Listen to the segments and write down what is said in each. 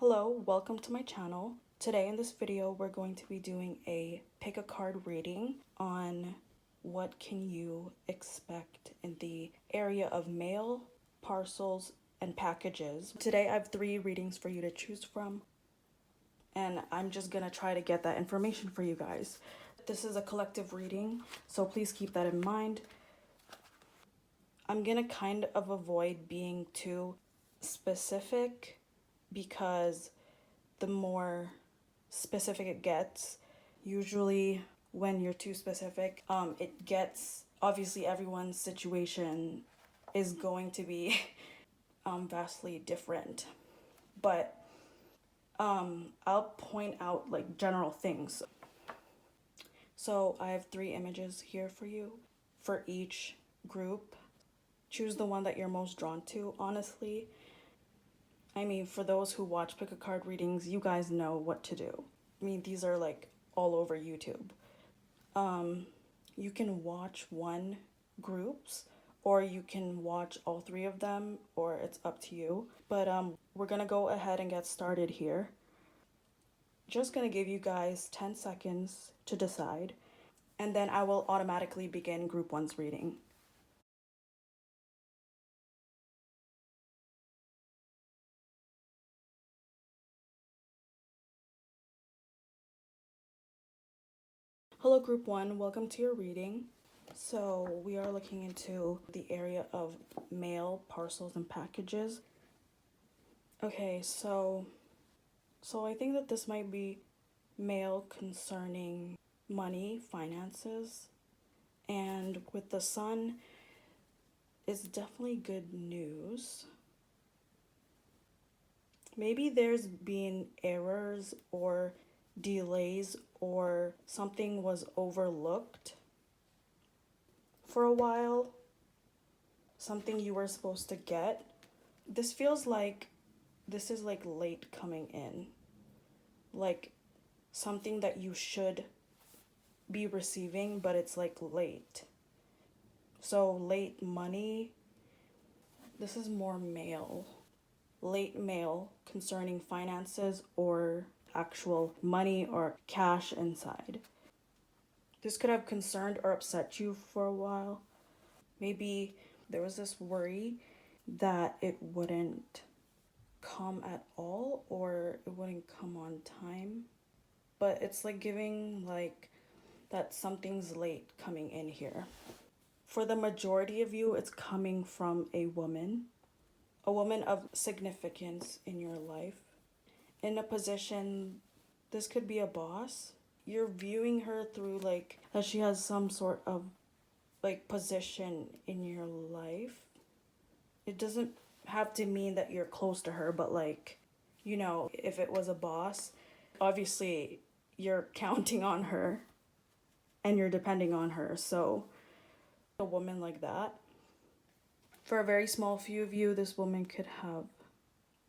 Hello, welcome to my channel. Today in this video, we're going to be doing a pick a card reading on what can you expect in the area of mail, parcels, and packages. Today I have 3 readings for you to choose from, and I'm just gonna try to get that information for you guys. This is a collective reading, so please keep that in mind. I'm gonna kind of avoid being too specific because the more specific it gets, usually when you're too specific, it gets, obviously everyone's situation is going to be vastly different. But I'll point out like general things. So I have 3 images here for you for each group. Choose the one that you're most drawn to, honestly. I mean, for those who watch pick a card readings, you guys know what to do. I mean, these are like all over YouTube. You can watch one groups or you can watch all 3 of them, or it's up to you. But we're gonna go ahead and get started here. Just gonna give you guys 10 seconds to decide, and then I will automatically begin group 1's reading. Hello group 1, welcome to your reading. So we are looking into the area of mail, parcels, and packages. Okay, so I think that this might be mail concerning money, finances, and with the sun is definitely good news. Maybe there's been errors or delays or something was overlooked for a while, something you were supposed to get. This feels like this is like late coming in, like something that you should be receiving, but it's like late. So late money, this is more mail. Late mail concerning finances or actual money or cash inside. This could have concerned or upset you for a while. Maybe there was this worry that it wouldn't come at all or it wouldn't come on time. But it's like giving like that something's late coming in here. For the majority of you, it's coming from a woman of significance in your life. In a position, this could be a boss. You're viewing her through like that she has some sort of like position in your life. It doesn't have to mean that you're close to her, but like, you know, if it was a boss, obviously you're counting on her and you're depending on her. So a woman like that. For a very small few of you, this woman could have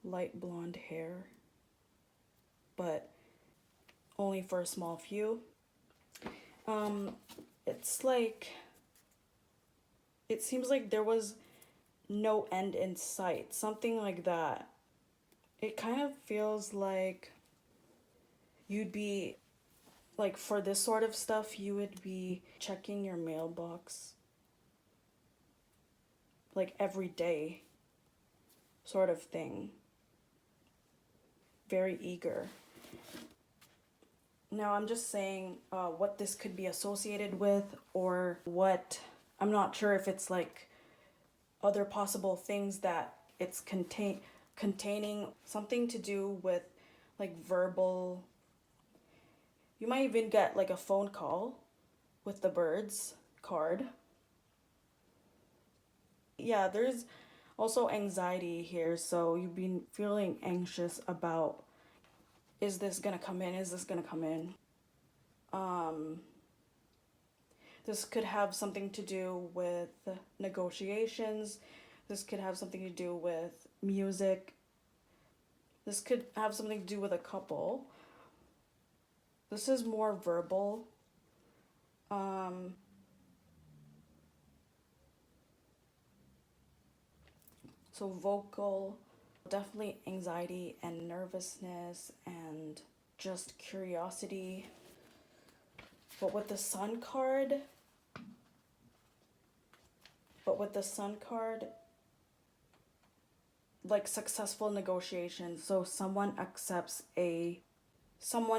light blonde hair, but only for a small few. It's like, it seems like there was no end in sight, something like that. It kind of feels like you'd be, like for this sort of stuff, you would be checking your mailbox like every day sort of thing. Very eager. Now I'm just saying what this could be associated with, or what, I'm not sure if it's like other possible things that it's containing something to do with like verbal. You might even get like a phone call with the birds card. Yeah, there's also anxiety here, so you've been feeling anxious about, is this gonna come in? Is this gonna come in? This could have something to do with negotiations. This could have something to do with music. This could have something to do with a couple. This is more verbal. So vocal, Definitely anxiety and nervousness and just curiosity. But with the Sun card, like successful negotiations. So someone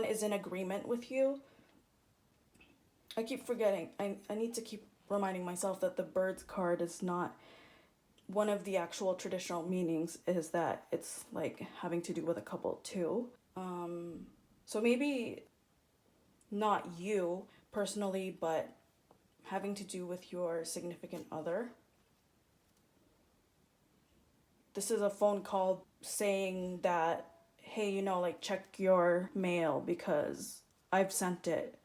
is in agreement with you. I keep forgetting. I need to keep reminding myself that the Birds card is not one of the actual traditional meanings, is that it's like having to do with a couple too. So maybe not you personally, but having to do with your significant other. This is a phone call saying that, hey, like check your mail because I've sent it.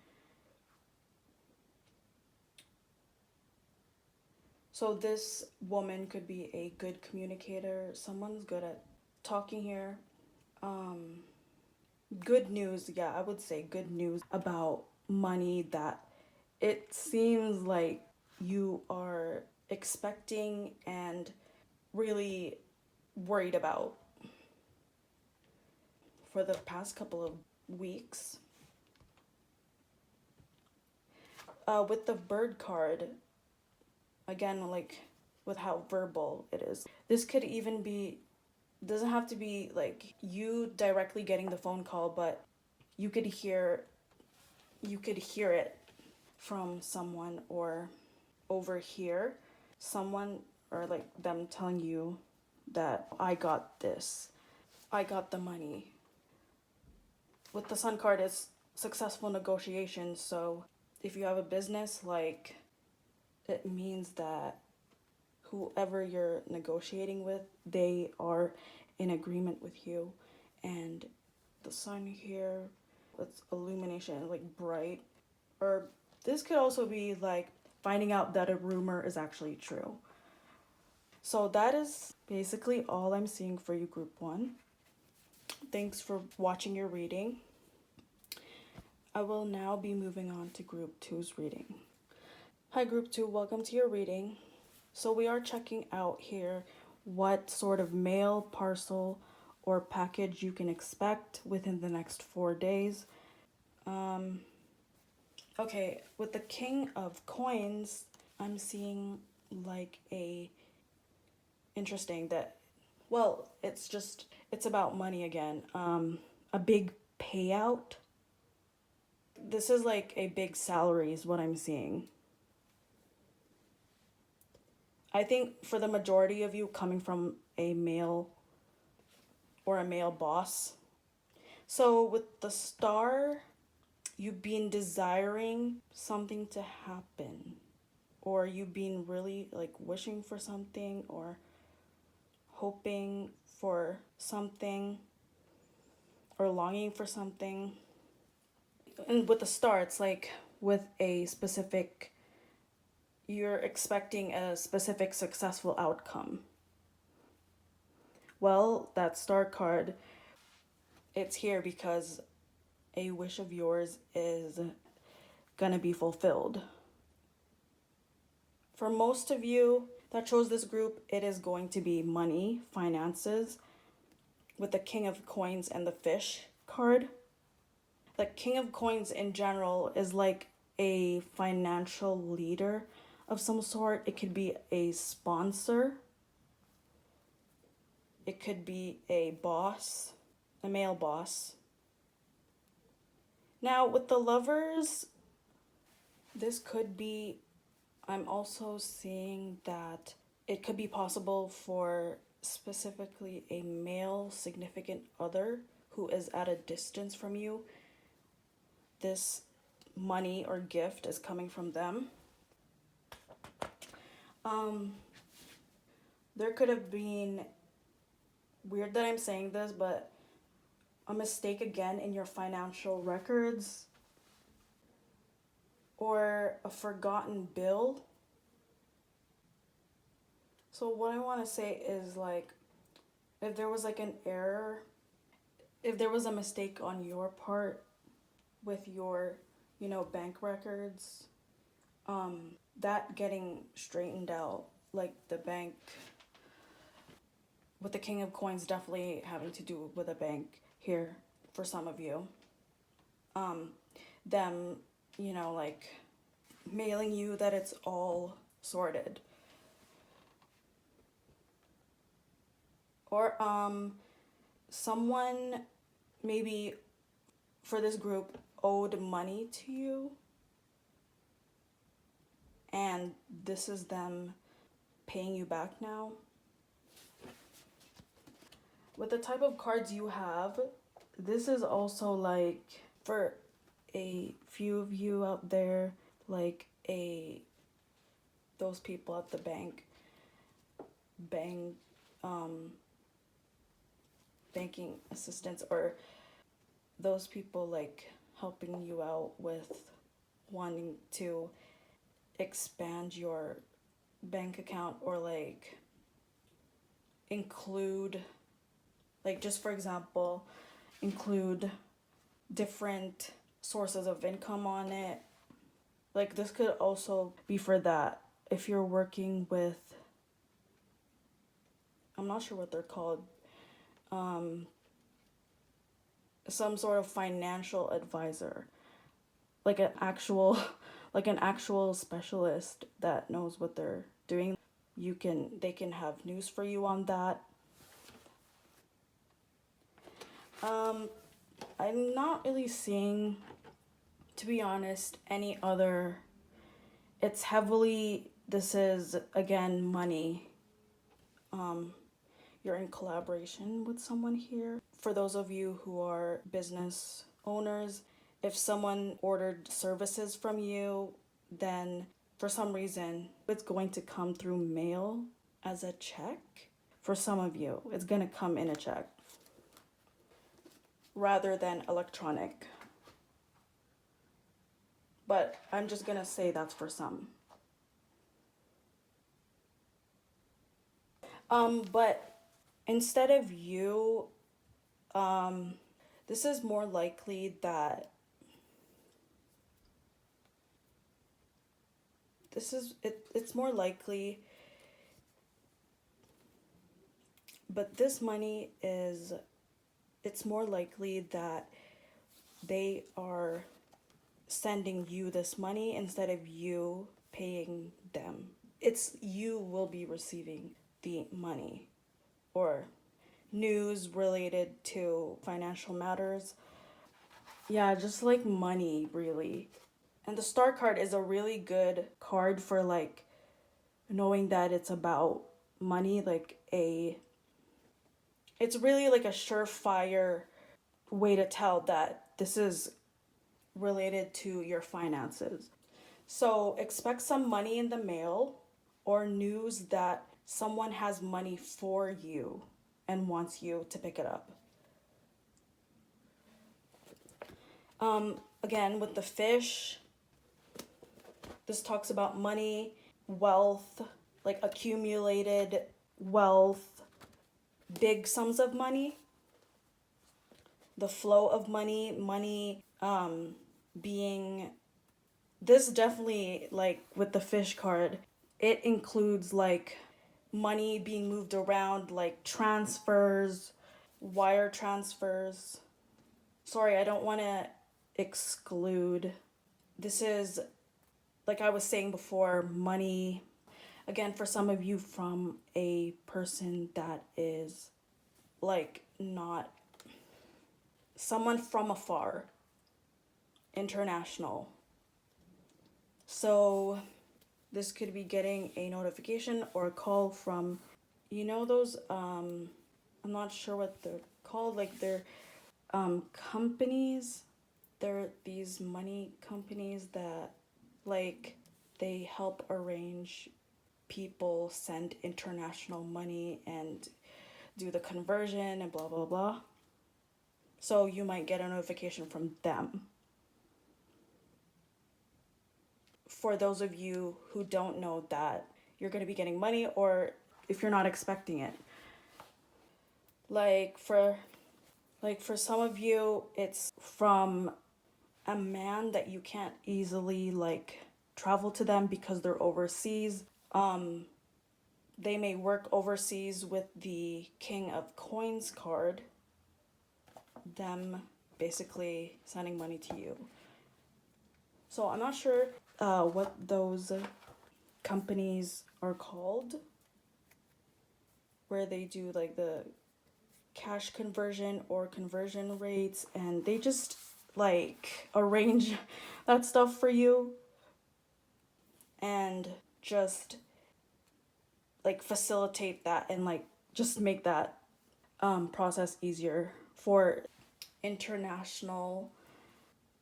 So this woman could be a good communicator. Someone's good at talking here. Good news, yeah, I would say good news about money that it seems like you are expecting and really worried about for the past couple of weeks. With the Bird card, again, like with how verbal it is, this could even be, doesn't have to be like you directly getting the phone call, but you could hear it from someone or overhear someone, or like them telling you that I got this, I got the money. With the Sun card, it's successful negotiations. So if you have a business, like it means that whoever you're negotiating with, they are in agreement with you. And the Sun here, it's illumination, like bright. Or this could also be like finding out that a rumor is actually true. So that is basically all I'm seeing for you, Group 1. Thanks for watching your reading. I will now be moving on to Group 2's reading. Hi, Group 2, welcome to your reading. So we are checking out here what sort of mail, parcel, or package you can expect within the next 4 days. Okay, with the King of Coins, I'm seeing like interesting that, well, it's about money again. A big payout. This is like a big salary is what I'm seeing. I think for the majority of you, coming from a male or a male boss. So with the Star, you've been desiring something to happen, or you've been really like wishing for something or hoping for something or longing for something. And with the Star, it's like with a specific, you're expecting a specific successful outcome. Well, that Star card, it's here because a wish of yours is gonna be fulfilled. For most of you that chose this group, it is going to be money, finances, with the King of Coins and the Fish card. The King of Coins in general is like a financial leader of some sort. It could be a sponsor. It could be a boss, a male boss. Now, with the Lovers, this could be, I'm also seeing that it could be possible for specifically a male significant other who is at a distance from you. This money or gift is coming from them. There could have been, weird that I'm saying this, but a mistake again in your financial records, or a forgotten bill. So what I want to say is, like, if there was like an error, if there was a mistake on your part with your, bank records, that getting straightened out, like the bank with the King of Coins definitely having to do with a bank here for some of you. Them, like mailing you that it's all sorted. Or someone maybe for this group owed money to you, and this is them paying you back now. With the type of cards you have, this is also like for a few of you out there, like those people at the banking assistants, or those people like helping you out with wanting to expand your bank account, or like include, like just for example, include different sources of income on it. Like this could also be for that. If you're working with, I'm not sure what they're called, some sort of financial advisor, like an actual specialist that knows what they're doing. They can have news for you on that. I'm not really seeing, to be honest, any other. It's heavily, this is again money. You're in collaboration with someone here. For those of you who are business owners, if someone ordered services from you, then for some reason it's going to come through mail as a check. For some of you, it's going to come in a check rather than electronic. But I'm just going to say that's for some. But instead of you, this is more likely that it's more likely, but this money is, it's more likely that they are sending you this money instead of you paying them. It's you will be receiving the money, or news related to financial matters. Yeah, just like money, really. And the Star card is a really good card for like knowing that it's about money, it's really like a surefire way to tell that this is related to your finances. So expect some money in the mail, or news that someone has money for you and wants you to pick it up. Again, with the fish, this talks about money, wealth, like accumulated wealth, big sums of money, the flow of money being, this definitely, like with the fish card, it includes like money being moved around, like transfers, wire transfers. Sorry, I don't want to exclude. This is, like I was saying before, money, again, for some of you, from a person that is like not, someone from afar, international. So this could be getting a notification or a call from, those, I'm not sure what they're called, like they're companies. They're these money companies that like they help arrange people send international money and do the conversion and blah blah blah. So you might get a notification from them. For those of you who don't know that you're going to be getting money, or if you're not expecting it, like for some of you, it's from a man that you can't easily like travel to them because they're overseas. they may work overseas with the King of Coins card, them basically sending money to you. So I'm not sure what those companies are called, where they do like the cash conversion or conversion rates, and they just like arrange that stuff for you and just like facilitate that and like just make that process easier for international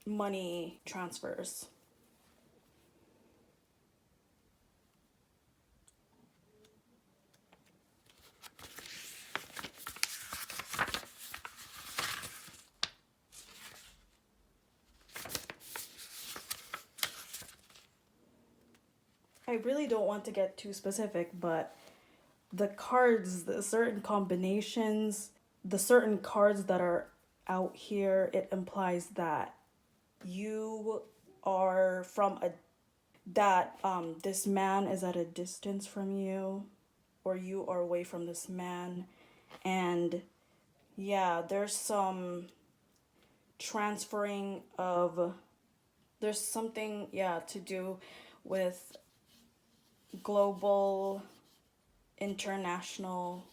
money transfers. I really don't want to get too specific, but the cards, the certain combinations, the certain cards that are out here, it implies that you are from a that this man is at a distance from you, or you are away from this man, and yeah, there's some transferring of, there's something, yeah, to do with global, international,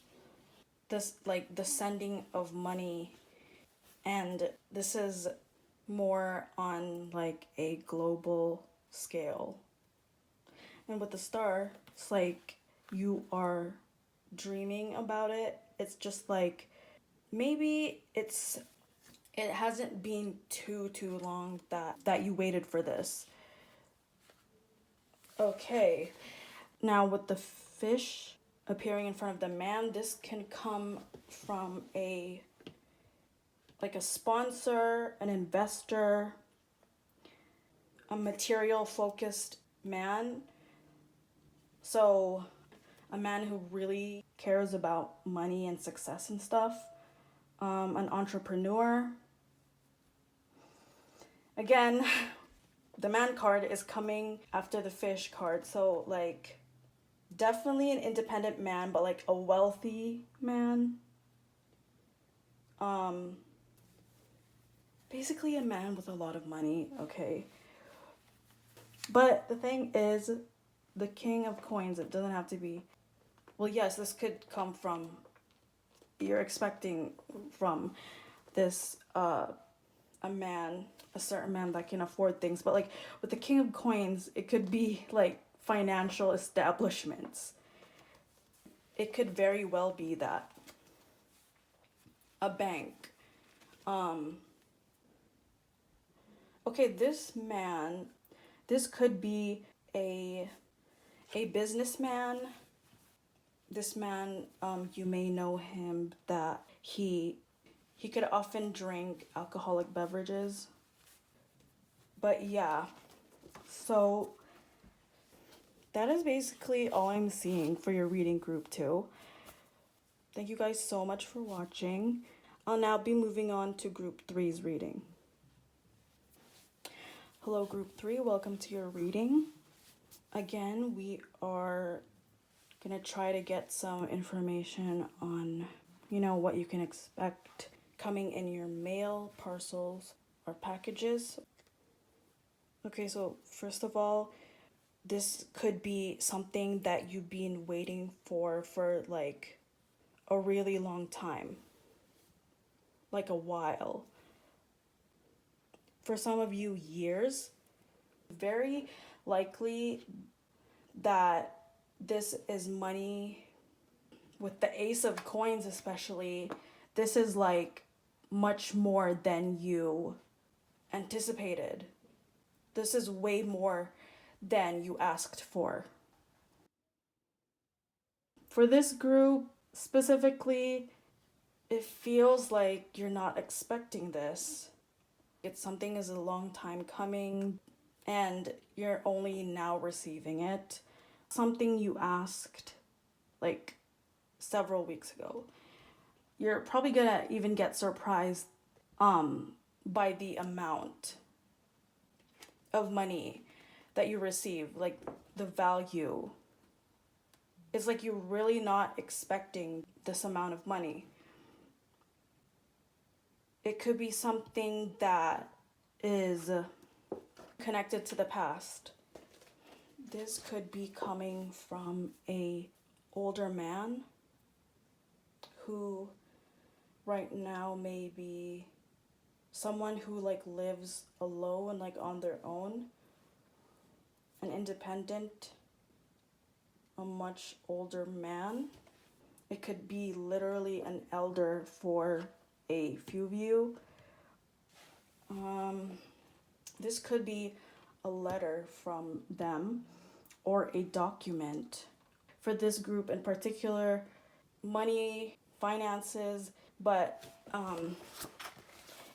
this like the sending of money, and this is more on like a global scale. And with the star, it's like you are dreaming about it. It's just like maybe it hasn't been too long that you waited for this. Okay. Now with the fish appearing in front of the man, this can come from a sponsor, an investor, a material focused man. So a man who really cares about money and success and stuff. An entrepreneur. Again, the man card is coming after the fish card. So like definitely an independent man, but like a wealthy man. Basically a man with a lot of money, okay. But the thing is, the King of Coins, it doesn't have to be, well, yes, this could come from, you're expecting from this a man, a certain man that can afford things, but like with the King of Coins, it could be like financial establishments. It could very well be that a bank. Okay, this man, this could be a businessman. This man, you may know him that he could often drink alcoholic beverages. But yeah, so that is basically all I'm seeing for your reading group 2. Thank you guys so much for watching. I'll now be moving on to group 3's reading. Hello group 3, welcome to your reading. Again, we are gonna try to get some information on, what you can expect coming in your mail, parcels, or packages. Okay, so first of all, this could be something that you've been waiting for like a really long time, like a while. For some of you, years. Very likely that this is money with the Ace of Coins, especially. This is like much more than you anticipated. This is way more than you asked for. For this group specifically, it feels like you're not expecting this. It's something is a long time coming and you're only now receiving it. Something you asked like several weeks ago. You're probably gonna even get surprised by the amount of money that you receive, like the value. It's like you're really not expecting this amount of money. It could be something that is connected to the past. This could be coming from a older man who right now may be someone who like lives alone, like on their own, an independent, a much older man. It could be literally an elder for a few of you. This could be a letter from them or a document. For this group in particular, money, finances, but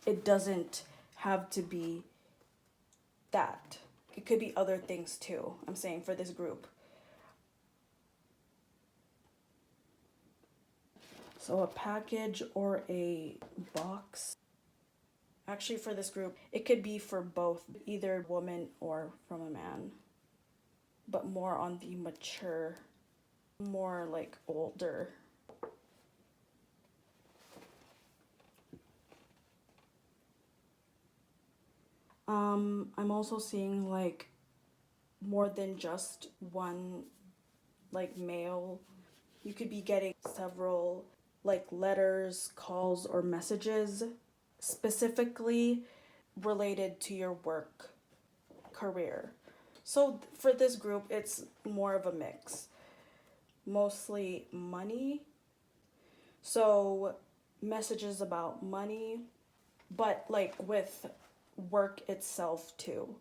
it doesn't have to be that. It could be other things too, I'm saying, for this group. So a package or a box. Actually, for this group, it could be for both, either woman or from a man. But more on the mature, more like older. I'm also seeing like more than just one like mail. You could be getting several like letters, calls, or messages specifically related to your work career. So for this group, it's more of a mix. Mostly money. So messages about money, but like with work itself too.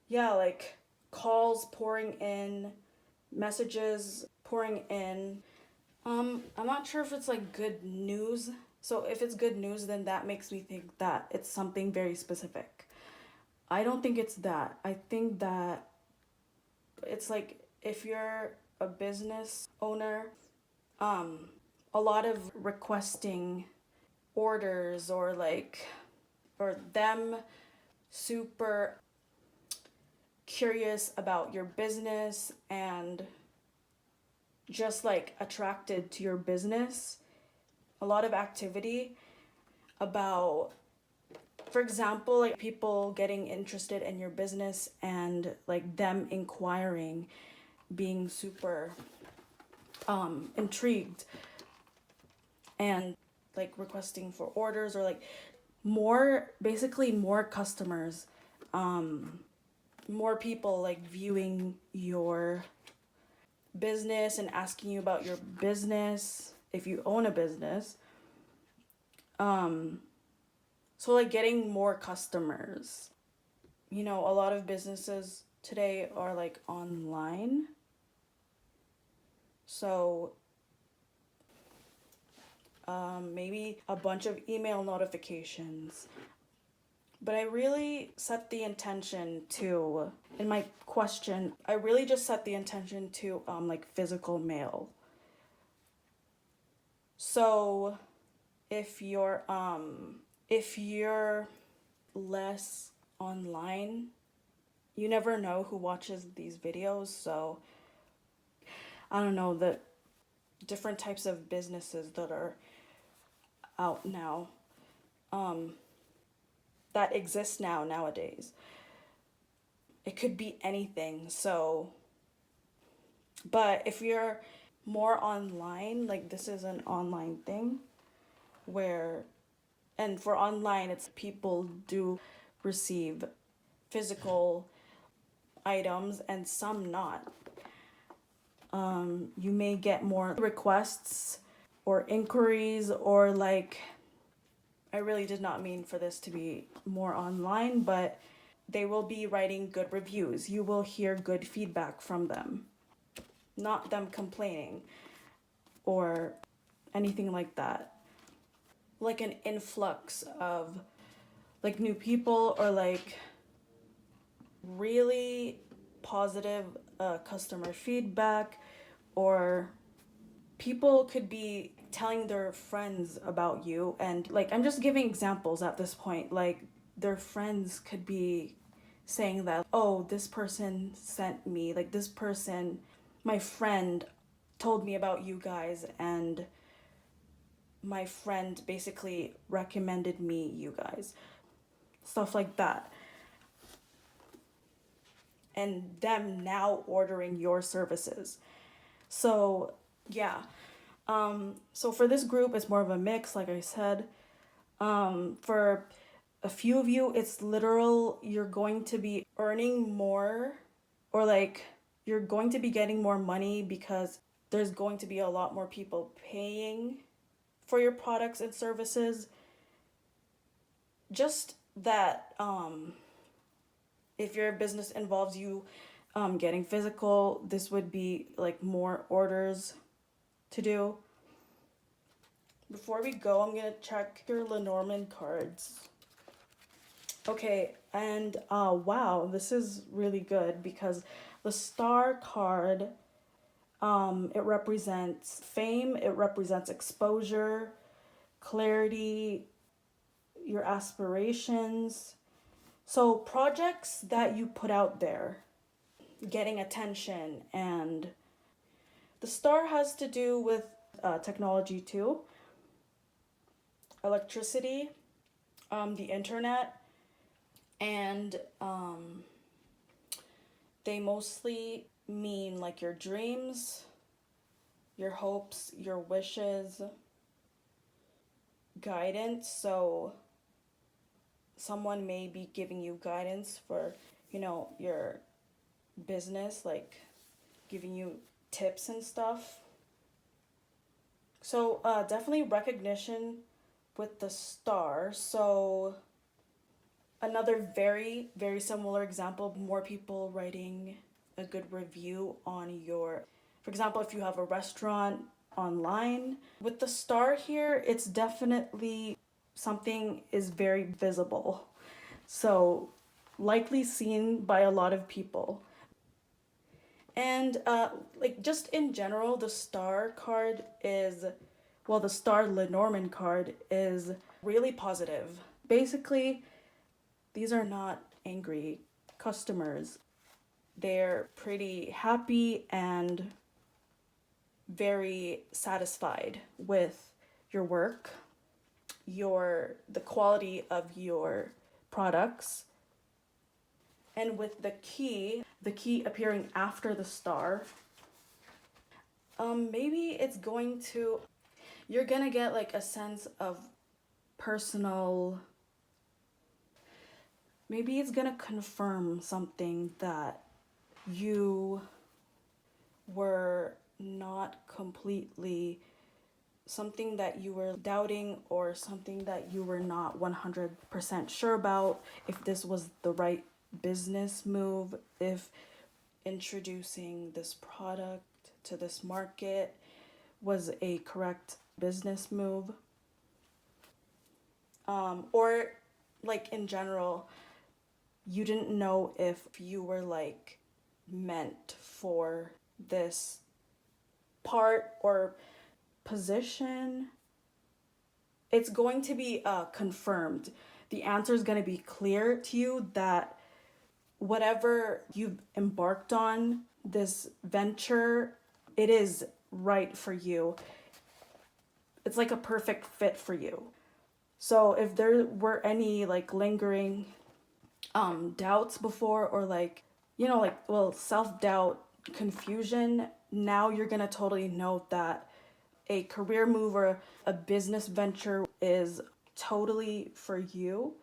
Yeah, like calls pouring in, messages pouring in. I'm not sure if it's like good news. So if it's good news, then that makes me think that it's something very specific. I don't think it's that. I think that it's like if you're a business owner, a lot of requesting orders or like, or them super curious about your business and just like attracted to your business. A lot of activity about, for example, like people getting interested in your business and like them inquiring, being super intrigued and like requesting for orders or like basically more customers, more people like viewing your business and asking you about your business if you own a business. So like getting more customers. You know, a lot of businesses today are like online. So maybe a bunch of email notifications. But I really set the intention to, in my question, I really just set the intention to like physical mail. So if you're less online, you never know who watches these videos. So I don't know, the different types of businesses that are out now, that exist nowadays. It could be anything. So, but if you're more online, like this is an online thing where, and for online, it's people do receive physical items and some not. You may get more requests or inquiries or like, I really did not mean for this to be more online, but they will be writing good reviews. You will hear good feedback from them, not them complaining or anything like that. Like an influx of like new people or like really positive customer feedback, or people could be telling their friends about you. And like, I'm just giving examples at this point. Like their friends could be saying that, oh, this person sent me, like this person, my friend told me about you guys, and my friend basically recommended me you guys. Stuff like that. And them now ordering your services. So, yeah. So for this group, it's more of a mix, like I said. For a few of you, it's literal, you're going to be earning more, or like you're going to be getting more money because there's going to be a lot more people paying for your products and services. Just that if your business involves you getting physical, this would be like more orders to do. Before we go, I'm gonna check your Lenormand cards. Okay, and wow, this is really good because the star card, it represents fame, it represents exposure, clarity, your aspirations. So projects that you put out there, getting attention, and the star has to do with technology too, electricity, the internet, and they mostly mean like your dreams, your hopes, your wishes, guidance. So someone may be giving you guidance for, your business, like giving you tips and stuff. So definitely recognition with the star. So another very, very similar example, more people writing a good review on your, for example, if you have a restaurant online. With the star here, it's definitely something is very visible. So likely seen by a lot of people. And like just in general, the star card is, well, the star Lenormand card is really positive. Basically, these are not angry customers. They're pretty happy and very satisfied with your work, the quality of your products. And with the key appearing after the star, maybe you're gonna get like a sense of personal, maybe it's gonna confirm something that you were not completely, something that you were doubting, or something that you were not 100% sure about, if this was the right business move, if introducing this product to this market was a correct business move. Or like in general, you didn't know if you were like meant for this part or position. It's going to be confirmed. The answer is going to be clear to you that whatever you've embarked on, this venture, it is right for you. It's like a perfect fit for you. So if there were any like lingering doubts before, or like, self-doubt, confusion, now you're gonna totally know that a career move or a business venture is totally for you.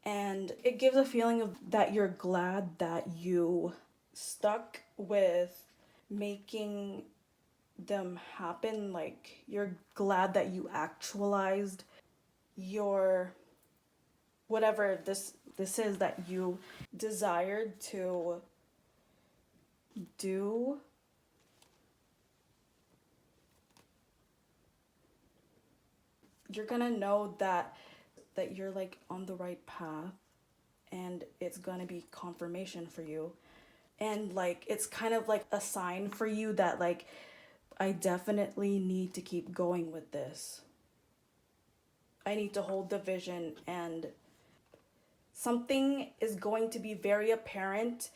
And it gives a feeling of that you're glad that you stuck with making them happen. Like you're glad that you actualized your, whatever this is that you desired to do. You're gonna know that you're like on the right path, and it's gonna be confirmation for you. And like it's kind of like a sign for you that like, I definitely need to keep going with this. I need to hold the vision, and something is going to be very apparent.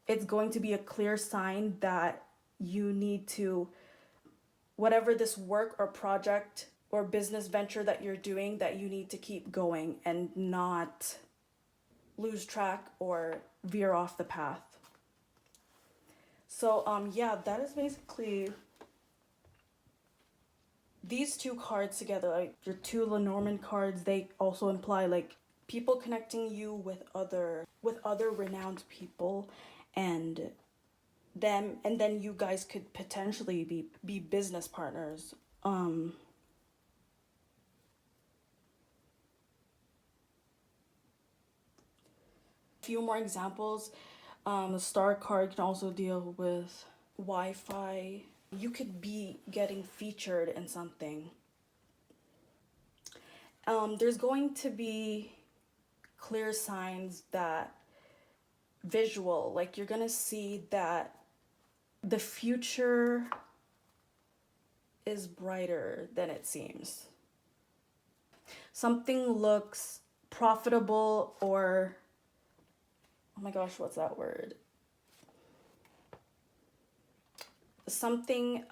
It's going to be a clear sign that you need to whatever this work or project or business venture that you're doing, that you need to keep going and not lose track or veer off the path. So yeah, that is basically these two cards together, like your two Lenormand cards. They also imply like people connecting you with other renowned people, and then you guys could potentially be business partners. Few more examples. The star card can also deal with Wi-Fi. You could be getting featured in something. There's going to be clear signs that visual, like you're gonna see that the future is brighter than it seems. Something looks profitable, or oh my gosh, what's that word? Something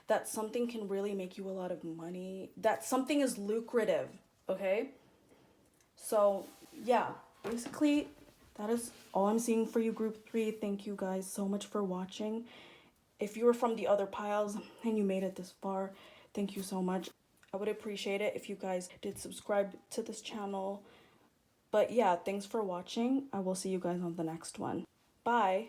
that something can really make you a lot of money, that something is lucrative, okay? So yeah, basically that is all I'm seeing for you, group 3. Thank you guys so much for watching. If you were from the other piles and you made it this far, thank you so much. I would appreciate it if you guys did subscribe to this channel. But yeah, thanks for watching. I will see you guys on the next one. Bye.